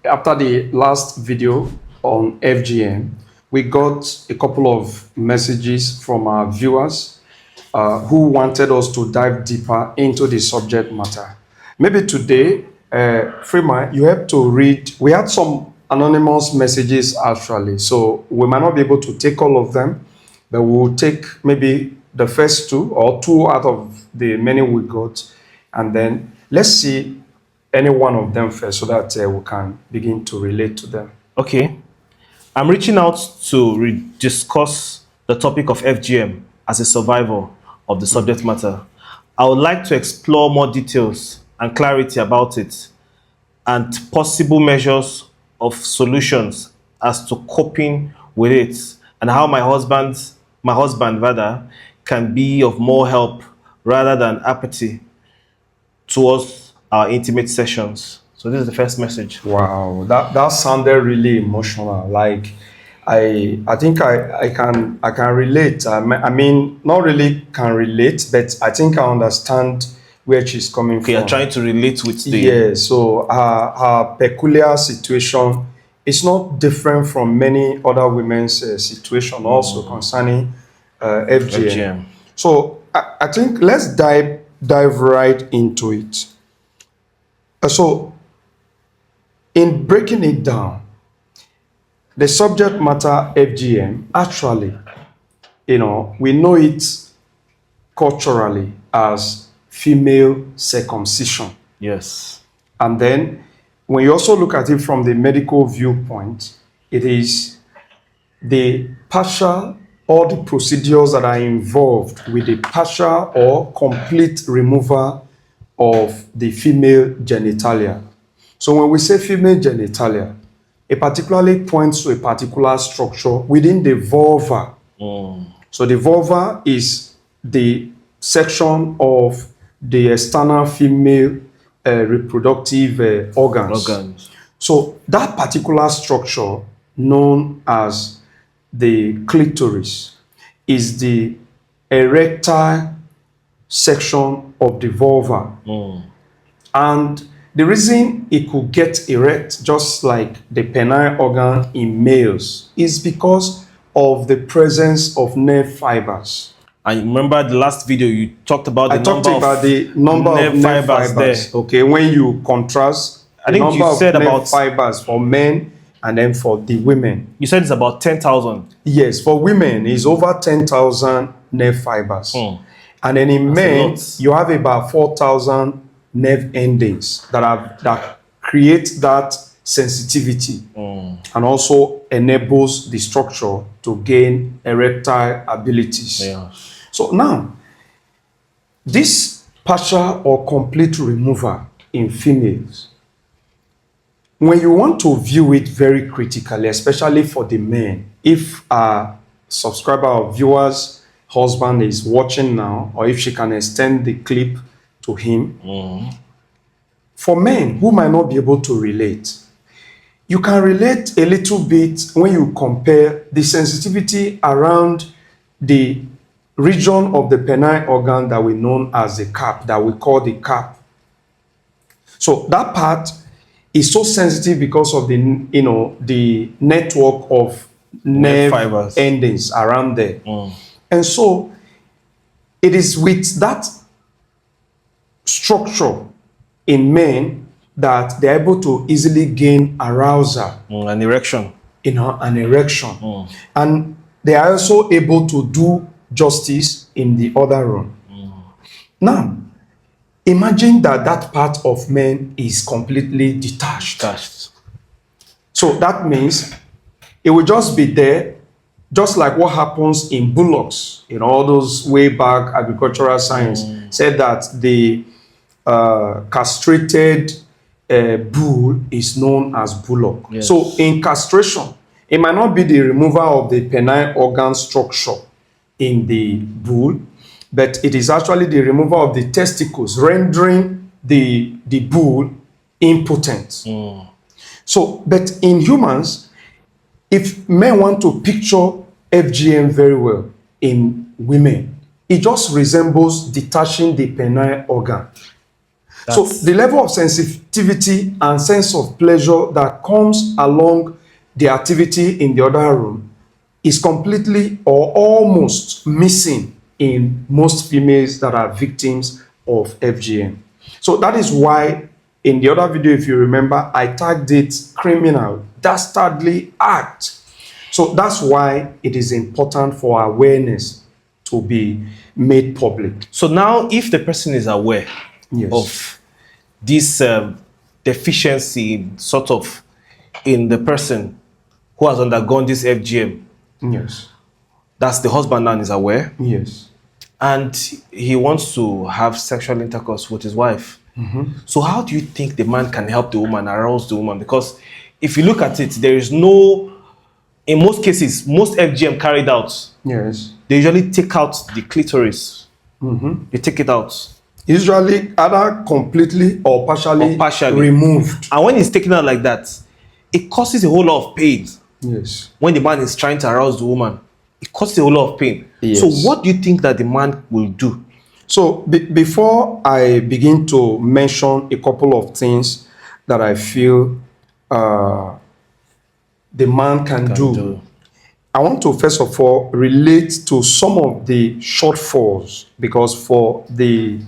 after the last video on FGM, we got a couple of messages from our viewers who wanted us to dive deeper into the subject matter. Maybe today, Freeman, you have to read. We had some anonymous messages actually, so we might not be able to take all of them, but we'll take maybe the first two or two out of the many we got, and then let's see any one of them first so that we can begin to relate to them. Okay. I'm reaching out to discuss the topic of FGM as a survivor of the subject matter. I would like to explore more details and clarity about it and possible measures of solutions as to coping with it and how my husband rather can be of more help rather than apathy towards our intimate sessions. So this is the first message. Wow, that sounded really emotional. Like I think I can relate. I mean, not really can relate, but I think I understand where she's coming from. You're trying to relate with the... Yeah, so her peculiar situation is not different from many other women's situation also concerning FGM. So I think let's dive right into it. So in breaking it down, the subject matter FGM, actually, we know it culturally as female circumcision. Yes. And then when you also look at it from the medical viewpoint, it is the partial or the procedures that are involved with the partial or complete removal of the female genitalia. So when we say female genitalia, it particularly points to a particular structure within the vulva. So the vulva is the section of the external female reproductive organs. So that particular structure, known as the clitoris, is the erectile section of the vulva. And the reason it could get erect, just like the penile organ in males, is because of the presence of nerve fibers. And remember the last video you talked about the number of nerve fibers there. Okay, when you contrast I think you said about fibers for men and then for the women. You said it's about 10,000. Yes, for women it's over 10,000 nerve fibers. And then in men you have about 4,000 nerve endings that create that sensitivity and also enables the structure to gain erectile abilities. Yeah. So now, this partial or complete removal in females, when you want to view it very critically, especially for the men, if a subscriber or viewer's husband is watching now, or if she can extend the clip to him, for men who might not be able to relate, you can relate a little bit when you compare the sensitivity around the region of the penile organ that we know as the cap, that we call the cap. So that part is so sensitive because of the network of nerve fibers endings around there. And so it is with that structure in men that they're able to easily gain arousal. An erection. An erection. And they are also able to do justice in the other room. Now, imagine that part of men is completely detached. So that means it will just be there, just like what happens in bullocks. All those way back agricultural science said that the castrated bull is known as bullock. Yes. So in castration, it might not be the removal of the penile organ structure in the bull, but it is actually the removal of the testicles, rendering the bull impotent. So, but in humans, if men want to picture FGM very well in women, it just resembles detaching the penile organ. So the level of sensitivity and sense of pleasure that comes along the activity in the other room is completely or almost missing in most females that are victims of FGM. So that is why in the other video, if you remember, I tagged it criminal, dastardly act. So that's why it is important for awareness to be made public. So now if the person is aware Yes. of this deficiency sort of in the person who has undergone this FGM, Yes. that's the husband now is aware, Yes. and he wants to have sexual intercourse with his wife. So how do you think the man can help the woman, arouse the woman? Because if you look at it, there is no, in most cases, most FGM carried out, Yes. they usually take out the clitoris. They take it out. Usually either completely or partially, removed. And when it's taken out like that, it causes a whole lot of pain. Yes. When the man is trying to arouse the woman, it causes a whole lot of pain. Yes. So what do you think that the man will do? So before I begin to mention a couple of things that I feel the man can do, I want to first of all relate to some of the shortfalls, because for the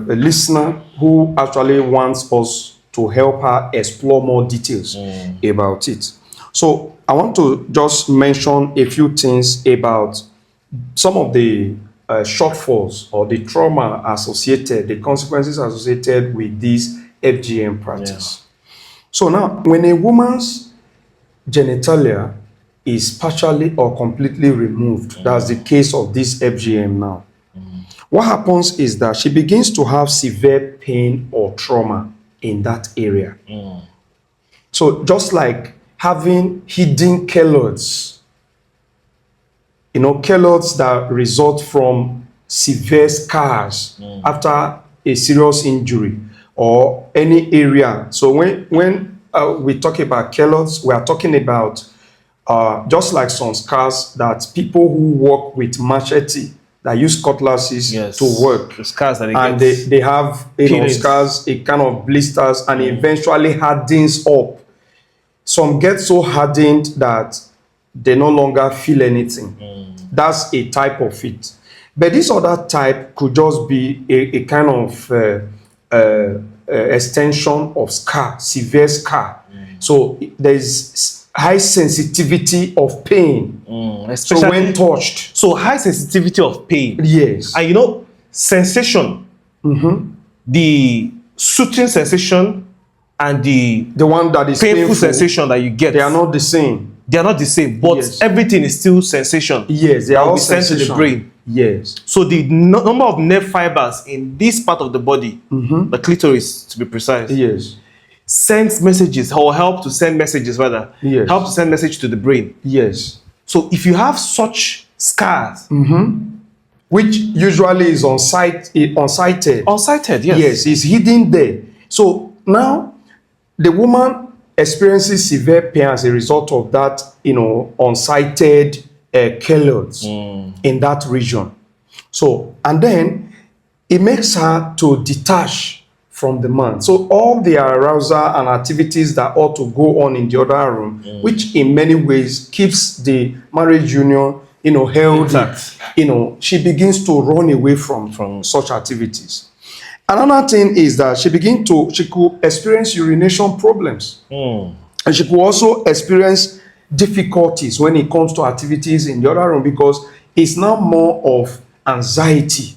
listener who actually wants us to help her explore more details about it. So I want to just mention a few things about some of the shortfalls or the trauma associated, the consequences associated with this FGM practice. So now, when a woman's genitalia is partially or completely removed, that's the case of this FGM now, what happens is that she begins to have severe pain or trauma in that area. So just like having hidden keloids, keloids that result from severe scars after a serious injury or any area. So when we talk about keloids, we are talking about just like some scars that people who work with machete, that use cutlasses to work, the scars that and they have scars, a kind of blisters, and eventually hardens up. Some get so hardened that they no longer feel anything. That's a type of it. But this other type could just be a kind of extension of scar, severe scar. So there's high sensitivity of pain. So when touched. So high sensitivity of pain. Yes. And sensation, the soothing sensation and the one that is painful sensation that you get, they are not the same. They are not the same, but everything is still sensation. Yes, they are all sent to the brain. Yes. So the number of nerve fibers in this part of the body, the clitoris to be precise, sends messages or help to send messages rather. Help to send message to the brain. Yes. So if you have such scars, which usually is unsighted. Unsighted, yes. Yes, it's hidden there. So now the woman experiences severe pain as a result of that, unsighted keloids in that region. So, and then it makes her to detach from the man. So all the arousal and activities that ought to go on in the other room, which in many ways keeps the marriage union, healthy, she begins to run away from such activities. Another thing is that she could experience urination problems. And she could also experience difficulties when it comes to activities in the other room, because it's now more of anxiety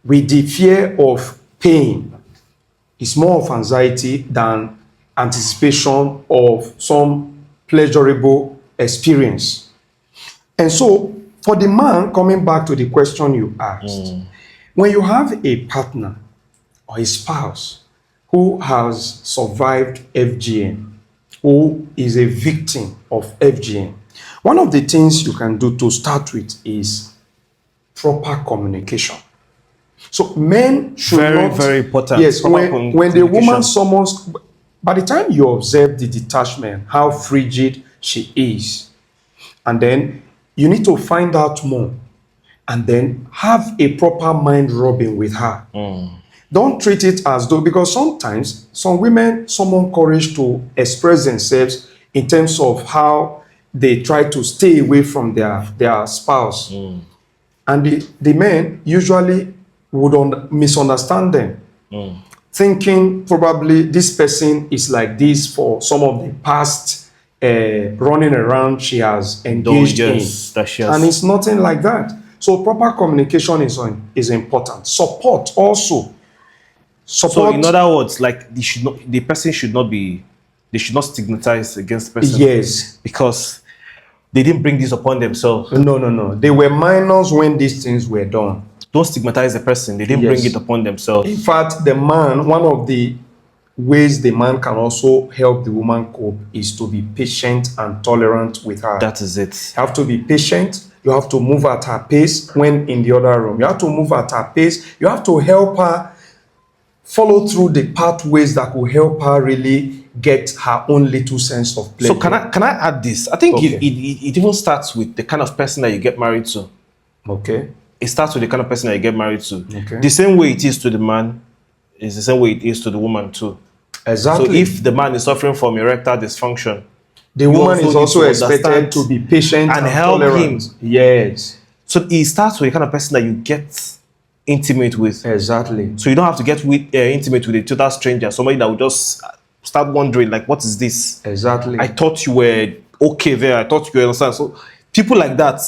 with the fear of pain. It's more of anxiety than anticipation of some pleasurable experience. And so, for the man, coming back to the question you asked, when you have a partner or a spouse who has survived FGM, who is a victim of FGM, one of the things you can do to start with is proper communication. So men should very important. Yes, when the woman summons, by the time you observe the detachment, how frigid she is, and then you need to find out more. and then have a proper mind rubbing with her. Don't treat it as though, because sometimes some women summon courage to express themselves in terms of how they try to stay away from their spouse. And the men usually would misunderstand them, thinking probably this person is like this for some of the past running around she has engaged in. And it's nothing like that. So proper communication is important. Support also. So in other words, like they should not stigmatize against the person. Yes. Because they didn't bring this upon themselves. No. They were minors when these things were done. Don't stigmatize the person. They didn't bring it upon themselves. In fact, the man, one of the ways the man can also help the woman cope is to be patient and tolerant with her. That is it. You have to be patient. You have to move at her pace when in the other room. You have to move at her pace. You have to help her follow through the pathways that will help her really get her own little sense of pleasure. So can I add this? I think it even starts with the kind of person that you get married to. Okay. It starts with the kind of person that you get married to. Okay. The same way it is to the man is the same way it is to the woman too. Exactly. So if the man is suffering from erectile dysfunction, the woman is also expected to be patient and help tolerant. him. Yes. So it starts with the kind of person that you get intimate with. Exactly. So you don't have to get intimate with a total stranger, somebody that will just start wondering, like, what is this? Exactly. I thought you were okay there. I thought you were understand. So people like that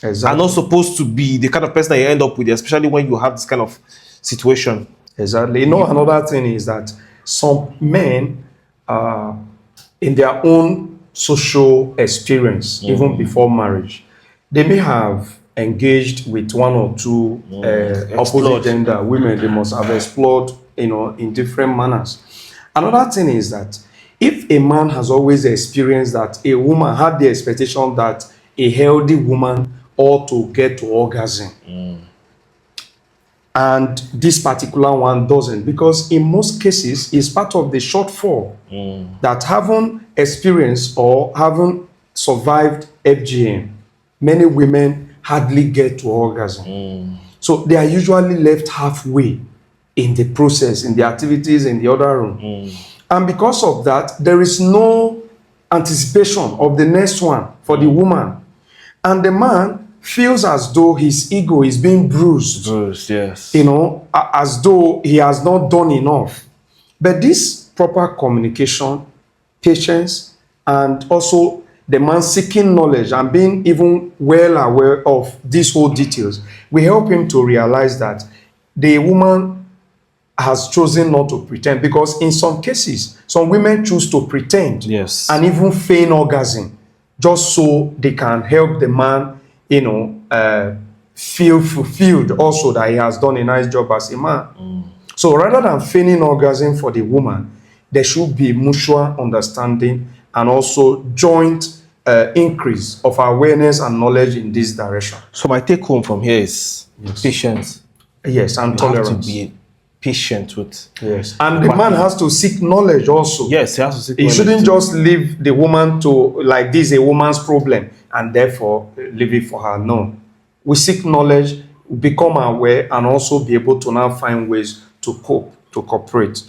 are not supposed to be the kind of person that you end up with, especially when you have this kind of situation. Exactly. You know, another thing is that some men, in their own social experience, even before marriage, they may have engaged with one or two opposite gender women. They must have explored, in different manners. Another thing is that if a man has always experienced that a woman had the expectation that a healthy woman ought to get to orgasm, and this particular one doesn't, because in most cases it's part of the shortfall that haven't experienced or haven't survived FGM, many women hardly get to orgasm. So they are usually left halfway in the process, in the activities in the other room. And because of that, there is no anticipation of the next one for the woman. And the man feels as though his ego is being bruised. Yes. As though he has not done enough. But this proper communication, patience, and also the man seeking knowledge and being even well aware of these whole details, we help him to realize that the woman has chosen not to pretend, because in some cases, some women choose to pretend and even feign orgasm just so they can help the man, feel fulfilled also that he has done a nice job as a man. So rather than feigning orgasm for the woman, there should be mutual understanding and also joint increase of awareness and knowledge in this direction. So my take home from here is patience. Yes, and tolerance. Have to be patient with. Yes, and the man has to seek knowledge also. Yes, he has to seek knowledge. He shouldn't just leave the woman to, like, this is a woman's problem and therefore leave it for her. No. We seek knowledge, become aware, and also be able to now find ways to cope, to cooperate.